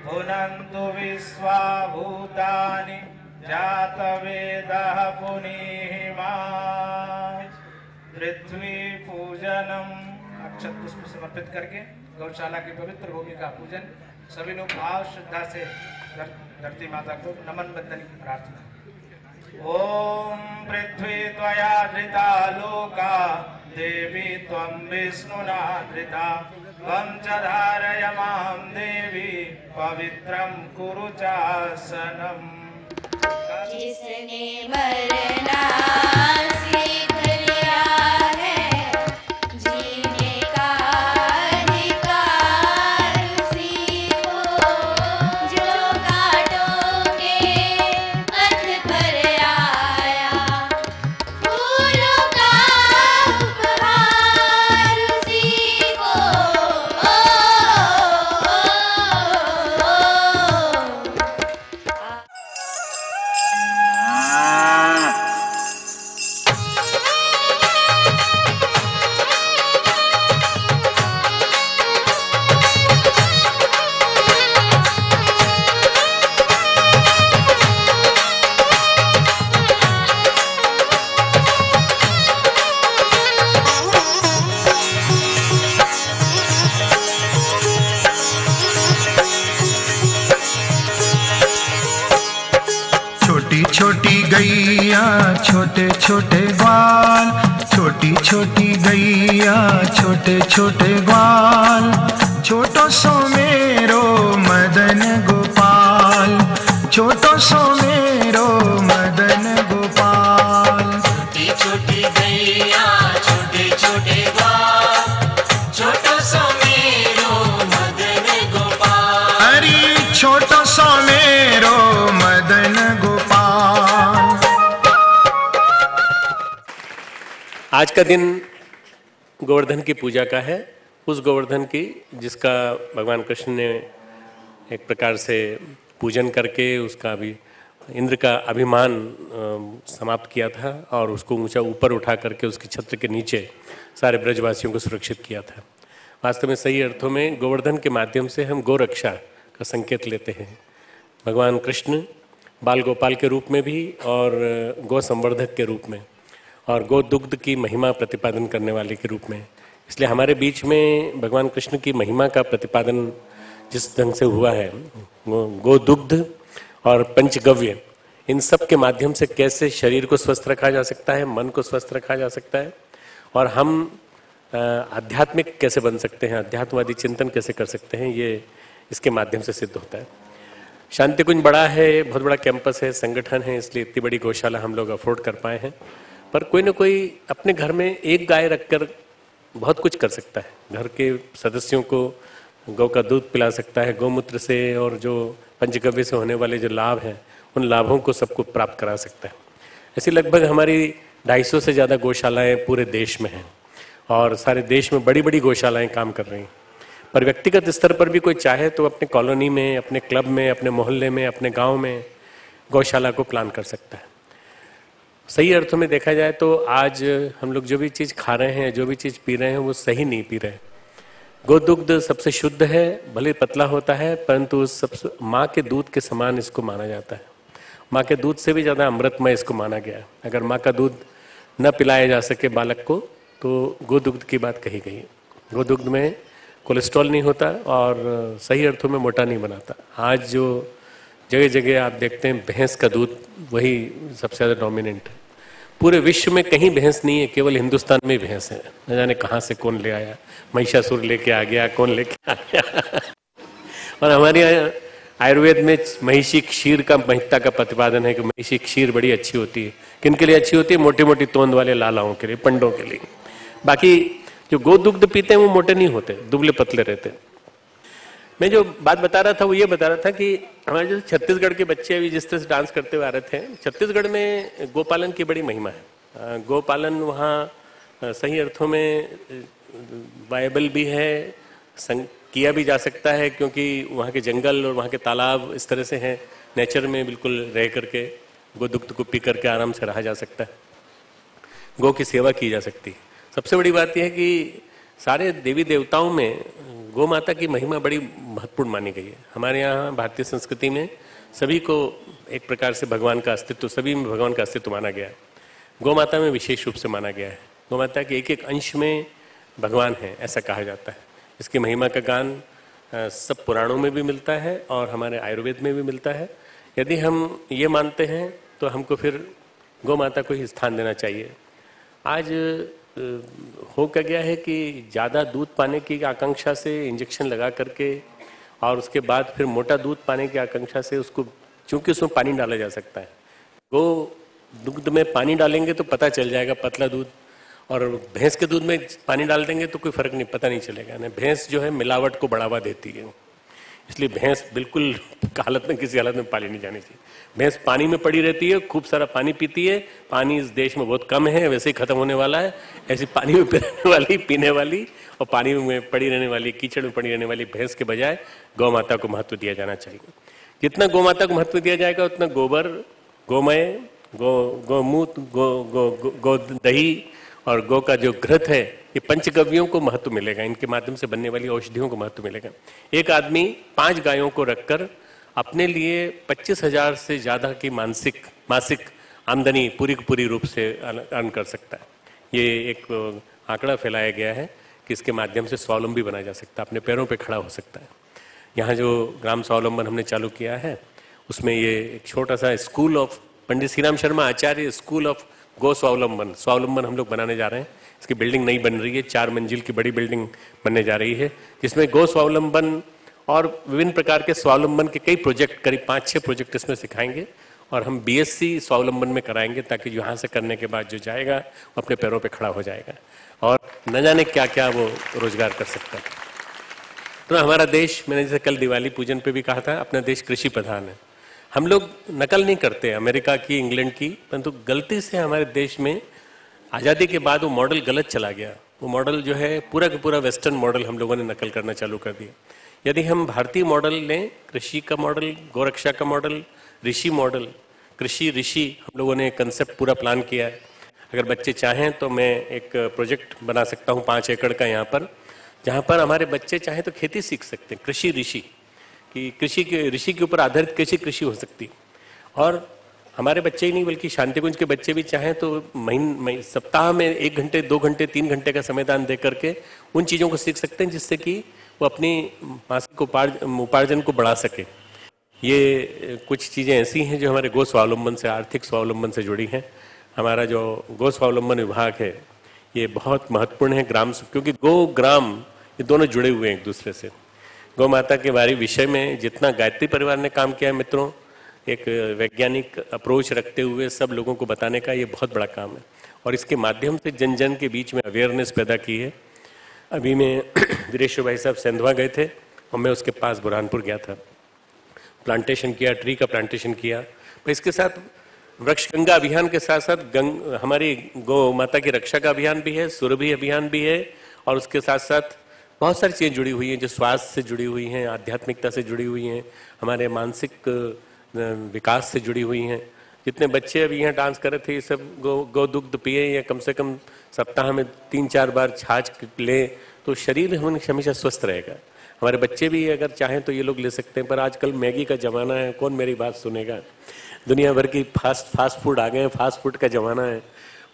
भुनन्तु विश्वा भूतानि जातवेदः पुनीहिमा। पृथ्वी पूजनम अक्षत पुष्प समर्पित करके गौशाला की पवित्र भूमि का पूजन सभी लोग भाव श्रद्धा से धरती माता को नमन बंदन की प्रार्थना। ओम पृथ्वी त्वया धृता लोका देवी त्वं विष्णुना धृता त्वं च धारयमां देवी पवित्रं कुरु चासनम्। जिसने मरना सीख लिया है जीने का अधिकार उसी को, जो कांटों के पथ पर आया फूलों का उपहार उसी को। छोटी छोटी गैया छोटे छोटे ग्वाल, छोटी छोटी गैया छोटे छोटे ग्वाल, छोटो सो मेरो मदन गोपाल, छोटो सो मेरो मदन गोपाल। छोटी छोटी गैया छोटे छोटे ग्वाल, छोटो सो मेरो मदन गोपाल। अरे छोटो सो मेरो मदन गोपाल। आज का दिन गोवर्धन की पूजा का है, उस गोवर्धन की जिसका भगवान कृष्ण ने एक प्रकार से पूजन करके उसका भी इंद्र का अभिमान समाप्त किया था और उसको ऊंचा ऊपर उठा करके उसके छत्र के नीचे सारे ब्रजवासियों को सुरक्षित किया था। वास्तव में सही अर्थों में गोवर्धन के माध्यम से हम गोरक्षा का संकेत लेते हैं। भगवान कृष्ण बाल गोपाल के रूप में भी और गौ संवर्धक के रूप में और गो दुग्ध की महिमा प्रतिपादन करने वाले के रूप में, इसलिए हमारे बीच में भगवान कृष्ण की महिमा का प्रतिपादन जिस ढंग से हुआ है, गो दुग्ध और पंचगव्य, इन सब के माध्यम से कैसे शरीर को स्वस्थ रखा जा सकता है, मन को स्वस्थ रखा जा सकता है और हम आध्यात्मिक कैसे बन सकते हैं, अध्यात्मवादी चिंतन कैसे कर सकते हैं, ये इसके माध्यम से सिद्ध होता है। शांति कुंज बड़ा है, बहुत बड़ा कैंपस है, संगठन है, इसलिए इतनी बड़ी गौशाला हम लोग अफोर्ड कर पाए हैं। पर कोई ना कोई अपने घर में एक गाय रखकर बहुत कुछ कर सकता है। घर के सदस्यों को गौ का दूध पिला सकता है, गौमूत्र से, और जो पंचगव्य से होने वाले जो लाभ हैं उन लाभों को सबको प्राप्त करा सकता है। ऐसी लगभग हमारी 250 से ज़्यादा गौशालाएं पूरे देश में हैं और सारे देश में बड़ी बड़ी गौशालाएं काम कर रही हैं। पर व्यक्तिगत स्तर पर भी कोई चाहे तो अपने कॉलोनी में, अपने क्लब में, अपने मोहल्ले में, अपने गांव में गौशाला को प्लान कर सकता है। सही अर्थों में देखा जाए तो आज हम लोग जो भी चीज़ खा रहे हैं, जो भी चीज़ पी रहे हैं, वो सही नहीं पी रहे। गोदुग्ध सबसे शुद्ध है, भले पतला होता है, परंतु सबसे माँ के दूध के समान इसको माना जाता है। माँ के दूध से भी ज़्यादा अमृतमय इसको माना गया है। अगर माँ का दूध न पिलाया जा सके बालक को तो गोदुग्ध की बात कही गई है। गोदुग्ध में कोलेस्ट्रॉल नहीं होता और सही अर्थों में मोटा नहीं बनाता। आज जो जगह जगह आप देखते हैं भैंस का दूध वही सबसे ज़्यादा डोमिनेंट है। पूरे विश्व में कहीं भैंस नहीं है, केवल हिंदुस्तान में भैंस है। न जाने कहाँ से कौन ले आया, महिषासुर लेके आ गया, कौन लेके आ गया। और हमारे यहाँ आयुर्वेद में महिषी क्षीर का महत्ता का प्रतिपादन है कि महिषी क्षीर बड़ी अच्छी होती है। किन के लिए अच्छी होती है? मोटी मोटी तोंद वाले लालाओं के लिए, पंडों के लिए। बाकी जो गोदुग्ध पीते हैं वो मोटे नहीं होते, दुबले पतले रहते हैं। मैं जो बात बता रहा था वो ये बता रहा था कि हमारे जो छत्तीसगढ़ के बच्चे अभी जिस तरह से डांस करते हुए आ रहे थे, छत्तीसगढ़ में गोपालन की बड़ी महिमा है। गोपालन वहाँ सही अर्थों में वायबल भी है, किया भी जा सकता है, क्योंकि वहाँ के जंगल और वहाँ के तालाब इस तरह से हैं, नेचर में बिल्कुल रह करके गोदुग्ध को पी करके आराम से रहा जा सकता है, गौ की सेवा की जा सकती है। सबसे बड़ी बात यह है कि सारे देवी देवताओं में गौ माता की महिमा बड़ी महत्वपूर्ण मानी गई है। हमारे यहाँ भारतीय संस्कृति में सभी को एक प्रकार से भगवान का अस्तित्व, सभी में भगवान का अस्तित्व माना गया है। गौ माता में विशेष रूप से माना गया है। गौ माता के एक एक अंश में भगवान है, ऐसा कहा जाता है। इसकी महिमा का गान सब पुराणों में भी मिलता है और हमारे आयुर्वेद में भी मिलता है। यदि हम ये मानते हैं तो हमको फिर गौ माता को ही स्थान देना चाहिए। आज हो क्या गया है कि ज़्यादा दूध पाने की आकांक्षा से इंजेक्शन लगा करके और उसके बाद फिर मोटा दूध पाने की आकांक्षा से उसको, चूंकि उसमें पानी डाला जा सकता है, गो दूध में पानी डालेंगे तो पता चल जाएगा पतला दूध, और भैंस के दूध में पानी डाल देंगे तो कोई फर्क नहीं, पता नहीं चलेगा ना। भैंस जो है मिलावट को बढ़ावा देती है, इसलिए भैंस बिल्कुल हालत में, किसी हालत में पाली नहीं जानी चाहिए। भैंस पानी में पड़ी रहती है, खूब सारा पानी पीती है। पानी इस देश में बहुत कम है, वैसे ही खत्म होने वाला है। ऐसी पानी में पीने वाली और पानी में पड़ी रहने वाली, कीचड़ में पड़ी रहने वाली भैंस के बजाय गौ माता को महत्व दिया जाना चाहिए। जितना गौ माता को महत्व दिया जाएगा उतना गोबर, गोमय, गौमूत्र, गो दही और गौ का जो घृत है, ये पंचगव्यों को महत्व मिलेगा। इनके माध्यम से बनने वाली औषधियों को महत्व मिलेगा। एक आदमी 5 गायों को रखकर अपने लिए 25,000 से ज़्यादा की मासिक आमदनी पूरी की पूरी रूप से अर्न कर सकता है। ये एक आंकड़ा फैलाया गया है कि इसके माध्यम से स्वावलंबी बना जा सकता है, अपने पैरों पे खड़ा हो सकता है। यहाँ जो ग्राम स्वावलंबन हमने चालू किया है उसमें ये एक छोटा सा school of Pandit Shri Ram Sharma Acharya school of गो स्वावलंबन हम लोग बनाने जा रहे हैं। इसकी बिल्डिंग नई बन रही है, 4 मंजिल की बड़ी बिल्डिंग बनने जा रही है, जिसमें गो स्वावलंबन और विभिन्न प्रकार के स्वावलंबन के कई प्रोजेक्ट, करीब 5-6 प्रोजेक्ट इसमें सिखाएंगे और हम BSc स्वावलंबन में कराएंगे, ताकि यहाँ से करने के बाद जो जाएगा वो अपने पैरों पे खड़ा हो जाएगा और न जाने क्या क्या वो रोजगार कर सकता है। तो हमारा देश, मैंने जैसे कल दिवाली पूजन पे भी कहा था, अपना देश कृषि प्रधान है। हम लोग नकल नहीं करते अमेरिका की, इंग्लैंड की, परंतु गलती से हमारे देश में आज़ादी के बाद वो मॉडल गलत चला गया। वो मॉडल जो है पूरा का पूरा वेस्टर्न मॉडल हम लोगों ने नकल करना चालू कर दिया। यदि हम भारतीय मॉडल लें, कृषि का मॉडल, गौरक्षा का मॉडल, ऋषि मॉडल, कृषि ऋषि, हम लोगों ने कंसेप्ट पूरा प्लान किया है। अगर बच्चे चाहें तो मैं एक प्रोजेक्ट बना सकता हूँ 5 एकड़ का यहाँ पर, जहाँ पर हमारे बच्चे चाहें तो खेती सीख सकते हैं। कृषि ऋषि कि ऋषि के ऊपर आधारित कैसी कृषि हो सकती है। और हमारे बच्चे ही नहीं बल्कि शांतिकुंज के बच्चे भी चाहें तो सप्ताह में 1 घंटे, 2 घंटे, 3 घंटे का समयदान दे करके उन चीज़ों को सीख सकते हैं जिससे कि वो अपनी मासिक उपार्जन को बढ़ा सके। ये कुछ चीज़ें ऐसी हैं जो हमारे गो स्वावलंबन से, आर्थिक स्वावलंबन से जुड़ी हैं। हमारा जो गो स्वावलंबन विभाग है ये बहुत महत्वपूर्ण है ग्राम, क्योंकि गो ग्राम ये दोनों जुड़े हुए हैं एक दूसरे से। गौ माता के बारे विषय में जितना गायत्री परिवार ने काम किया है मित्रों, एक वैज्ञानिक अप्रोच रखते हुए सब लोगों को बताने का ये बहुत बड़ा काम है और इसके माध्यम से जन जन के बीच में अवेयरनेस पैदा की है। अभी मैं वीरेश्वर भाई साहब सेंधवा गए थे और मैं उसके पास बुरहानपुर गया था, प्लांटेशन किया, ट्री का प्लांटेशन किया। पर इसके साथ वृक्ष गंगा अभियान के साथ साथ हमारी गौ माता की रक्षा का अभियान भी है, सुरभि अभियान भी है और उसके साथ साथ बहुत सारी चीज़ें जुड़ी हुई हैं जो स्वास्थ्य से जुड़ी हुई हैं, आध्यात्मिकता से जुड़ी हुई हैं, हमारे मानसिक विकास से जुड़ी हुई हैं। जितने बच्चे अभी यहाँ डांस कर रहे थे ये सब गौ दुग्ध पिए या कम से कम सप्ताह में 3-4 बार छाछ ले तो शरीर हमेशा स्वस्थ रहेगा। हमारे बच्चे भी अगर चाहें तो ये लोग ले सकते हैं, पर आजकल मैगी का ज़माना है, कौन मेरी बात सुनेगा। दुनिया भर की फास्ट फूड आ गए हैं, फास्ट फूड का ज़माना है।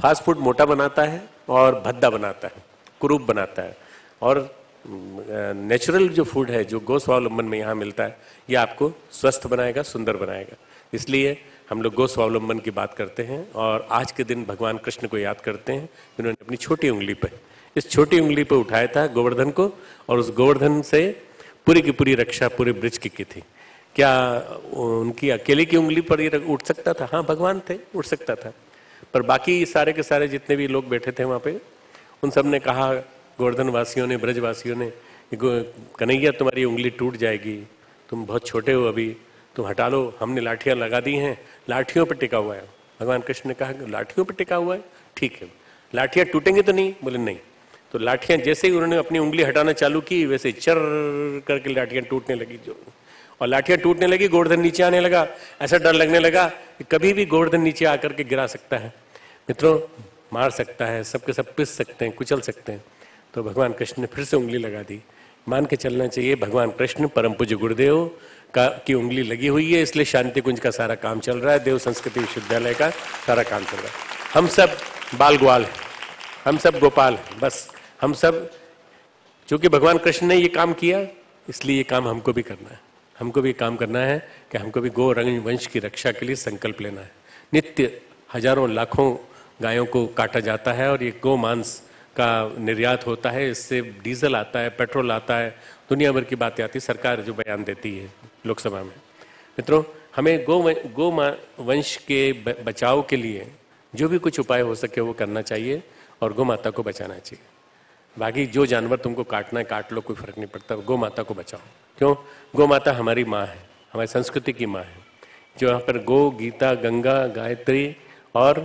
फास्ट फूड मोटा बनाता है और भद्दा बनाता है, कुरूप बनाता है। और नेचुरल जो फूड है जो गो स्वावलंबन में यहाँ मिलता है ये आपको स्वस्थ बनाएगा, सुंदर बनाएगा। इसलिए हम लोग गो स्वावलंबन की बात करते हैं और आज के दिन भगवान कृष्ण को याद करते हैं जिन्होंने अपनी छोटी उंगली पर, इस छोटी उंगली पर उठाया था गोवर्धन को और उस गोवर्धन से पूरी की पूरी रक्षा पूरे ब्रिज की थी। क्या उनकी अकेले की उंगली पर ये उठ सकता था? हाँ, भगवान थे, उठ सकता था। पर बाकी सारे के सारे जितने भी लोग बैठे थे वहाँ पे, उन सब ने कहा, गोवर्धन वासियों ने, ब्रजवासियों ने, कन्हैया तुम्हारी उंगली टूट जाएगी, तुम बहुत छोटे हो अभी, तुम हटा लो। हमने लाठियाँ लगा दी हैं, लाठियों पर टिका हुआ है। भगवान कृष्ण ने कहा लाठियों पर टिका हुआ है, ठीक है, लाठियाँ टूटेंगी तो नहीं? बोले नहीं। तो लाठियाँ जैसे ही उन्होंने अपनी उंगली हटाना चालू की वैसे चर करके लाठियाँ टूटने लगी जो, और लाठियाँ टूटने लगी, गोवर्धन नीचे आने लगा। ऐसा डर लगने लगा कि कभी भी गोवर्धन नीचे आकर के गिरा सकता है मित्रों, मार सकता है, सबके सब पिस सकते हैं, कुचल सकते हैं। तो भगवान कृष्ण ने फिर से उंगली लगा दी मान के चलना चाहिए भगवान कृष्ण परम पूज्य गुरुदेव का की उंगली लगी हुई है, इसलिए शांति कुंज का सारा काम चल रहा है, देव संस्कृति विश्वविद्यालय का सारा काम चल रहा है। हम सब बाल ग्वाल हैं, हम सब गोपाल हैं, बस हम सब, क्योंकि भगवान कृष्ण ने ये काम किया इसलिए ये काम हमको भी करना है। हमको भी काम करना है कि हमको भी गो रंग वंश की रक्षा के लिए संकल्प लेना है। नित्य हजारों लाखों गायों को काटा जाता है और ये गो मांस का निर्यात होता है, इससे डीजल आता है, पेट्रोल आता है, दुनिया भर की बातें आती है, सरकार जो बयान देती है लोकसभा में। मित्रों, हमें गो वंश के बचाव के लिए जो भी कुछ उपाय हो सके वो करना चाहिए और गौ माता को बचाना चाहिए। बाकी जो जानवर तुमको काटना है काट लो, कोई फर्क नहीं पड़ता, गौ माता को बचाओ। क्यों? गौ माता हमारी माँ है, हमारी संस्कृति की माँ है। जो यहाँ पर गो, गीता, गंगा, गायत्री और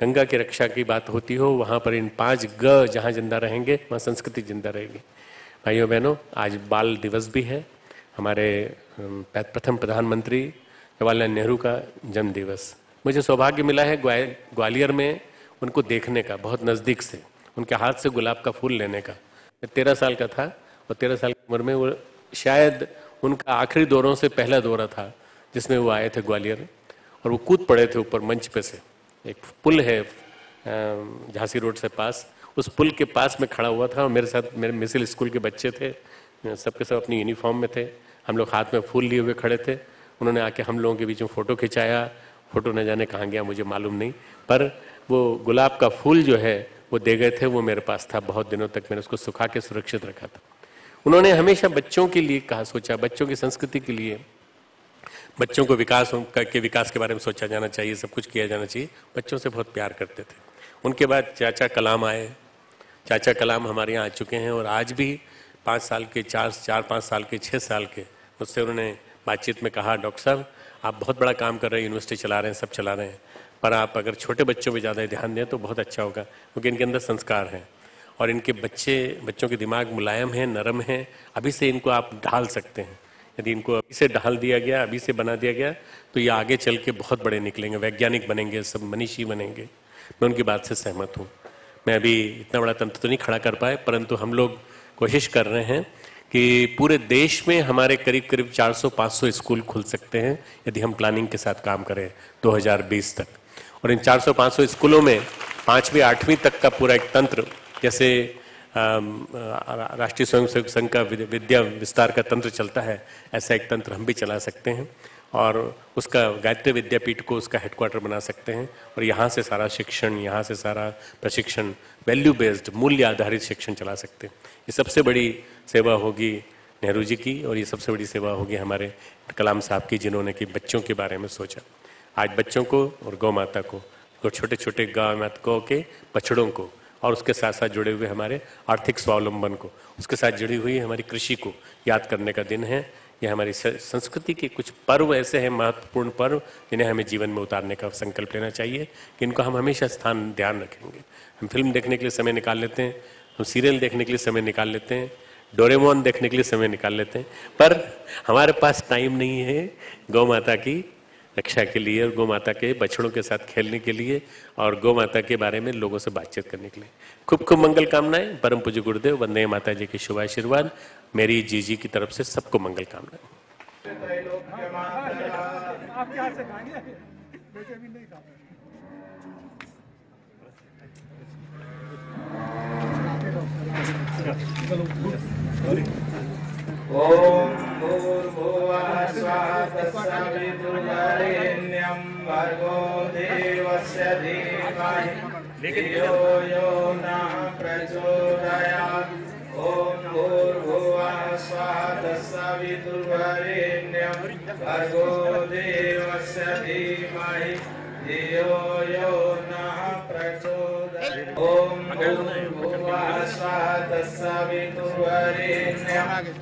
गंगा की रक्षा की बात होती हो, वहाँ पर इन 5 ग जहाँ जिंदा रहेंगे वहाँ संस्कृति जिंदा रहेगी। भाइयों बहनों, आज बाल दिवस भी है, हमारे प्रथम प्रधानमंत्री जवाहरलाल नेहरू का जन्म दिवस। मुझे सौभाग्य मिला है ग्वालियर में उनको देखने का, बहुत नज़दीक से, उनके हाथ से गुलाब का फूल लेने का। मैं 13 साल का था और 13 साल की उम्र में वो शायद उनका आखिरी दौरों से पहला दौरा था जिसमें वो आए थे ग्वालियर, और वो कूद पड़े थे ऊपर मंच पे से। एक पुल है झांसी रोड से पास, उस पुल के पास में खड़ा हुआ था और मेरे साथ मेरे मिसिल स्कूल के बच्चे थे, सबके सब अपनी यूनिफॉर्म में थे, हम लोग हाथ में फूल लिए हुए खड़े थे। उन्होंने आके हम लोगों के बीच में फ़ोटो खिंचाया, फ़ोटो न जाने कहाँ गया मुझे मालूम नहीं, पर वो गुलाब का फूल जो है वो दे गए थे, वो मेरे पास था बहुत दिनों तक, मैंने उसको सुखा के सुरक्षित रखा था। उन्होंने हमेशा बच्चों के लिए कहा, सोचा बच्चों की संस्कृति के लिए, बच्चों को विकास के बारे में सोचा जाना चाहिए, सब कुछ किया जाना चाहिए। बच्चों से बहुत प्यार करते थे। उनके बाद चाचा कलाम आए। चाचा कलाम हमारे यहाँ आ चुके हैं और आज भी 5 साल के, 4-5 साल के, 6 साल के, मुझसे उन्होंने बातचीत में कहा, डॉक्टर साहब आप बहुत बड़ा काम कर रहे हैं, यूनिवर्सिटी चला रहे हैं, सब चला रहे हैं, पर आप अगर छोटे बच्चों पर ज़्यादा ध्यान दें तो बहुत अच्छा होगा, क्योंकि इनके अंदर संस्कार हैं और इनके बच्चों के दिमाग मुलायम हैं, नरम हैं, अभी से इनको आप ढाल सकते हैं। यदि इनको अभी से ढाल दिया गया, अभी से बना दिया गया, तो ये आगे चल के बहुत बड़े निकलेंगे, वैज्ञानिक बनेंगे, सब मनीषी बनेंगे। मैं उनकी बात से सहमत हूँ। मैं अभी इतना बड़ा तंत्र तो नहीं खड़ा कर पाए, परंतु हम लोग कोशिश कर रहे हैं कि पूरे देश में हमारे करीब करीब 400-500 स्कूल खुल सकते हैं यदि हम प्लानिंग के साथ काम करें 2020 तक। और इन 400-500 स्कूलों में 5वीं 8वीं तक का पूरा एक तंत्र, जैसे राष्ट्रीय स्वयंसेवक संघ का विद्या विस्तार का तंत्र चलता है, ऐसा एक तंत्र हम भी चला सकते हैं और उसका गायत्री विद्यापीठ को उसका हेडक्वार्टर बना सकते हैं और यहाँ से सारा शिक्षण, यहाँ से सारा प्रशिक्षण, वैल्यू बेस्ड, मूल्य आधारित शिक्षण चला सकते हैं। ये सबसे बड़ी सेवा होगी नेहरू जी की और ये सबसे बड़ी सेवा होगी हमारे कलाम साहब की, जिन्होंने कि बच्चों के बारे में सोचा। आज बच्चों को और गौ माता को छोटे छोटे गौ के बछड़ों को और उसके साथ साथ जुड़े हुए हमारे आर्थिक स्वावलंबन को, उसके साथ जुड़ी हुई हमारी कृषि को याद करने का दिन है। ये हमारी संस्कृति के कुछ पर्व ऐसे हैं, महत्वपूर्ण पर्व, जिन्हें हमें जीवन में उतारने का संकल्प लेना चाहिए कि इनको हम हमेशा ध्यान रखेंगे। हम फिल्म देखने के लिए समय निकाल लेते हैं, हम सीरियल देखने के लिए समय निकाल लेते हैं, डोरेमोन देखने के लिए समय निकाल लेते हैं, पर हमारे पास टाइम नहीं है गौ माता की रक्षा के लिए और गौ माता के बछड़ों के साथ खेलने के लिए और गौ माता के बारे में लोगों से बातचीत करने के लिए। खूब खूब मंगल कामनाएं। परम पूज्य गुरुदेव वंदे माता जी के शुभ आशीर्वाद मेरी जी की तरफ से सबको मंगल कामनाएं। ओम भूर्भुवः स्वः तत्सवितुर्वरेण्यं भर्गो देवस्य धीमहि धियो यो नः प्रचोदयात्। ओम भूर्भुवः स्वः तत्सवितुर्वरेण्यं भर्गो देवस्य धीमहि धियो यो नः प्रचोदयात्। ओम भूर्भुवः स्वः तत्सवितुर्वरेण्यं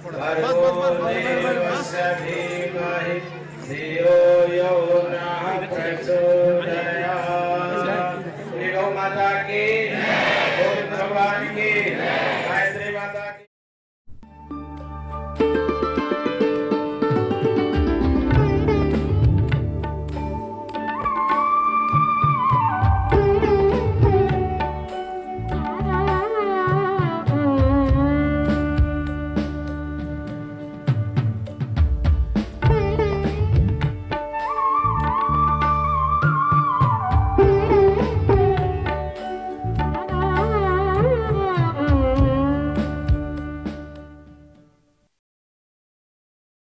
भर्गो देवस्य धीमहि धियो यो नः प्रचोदयात्।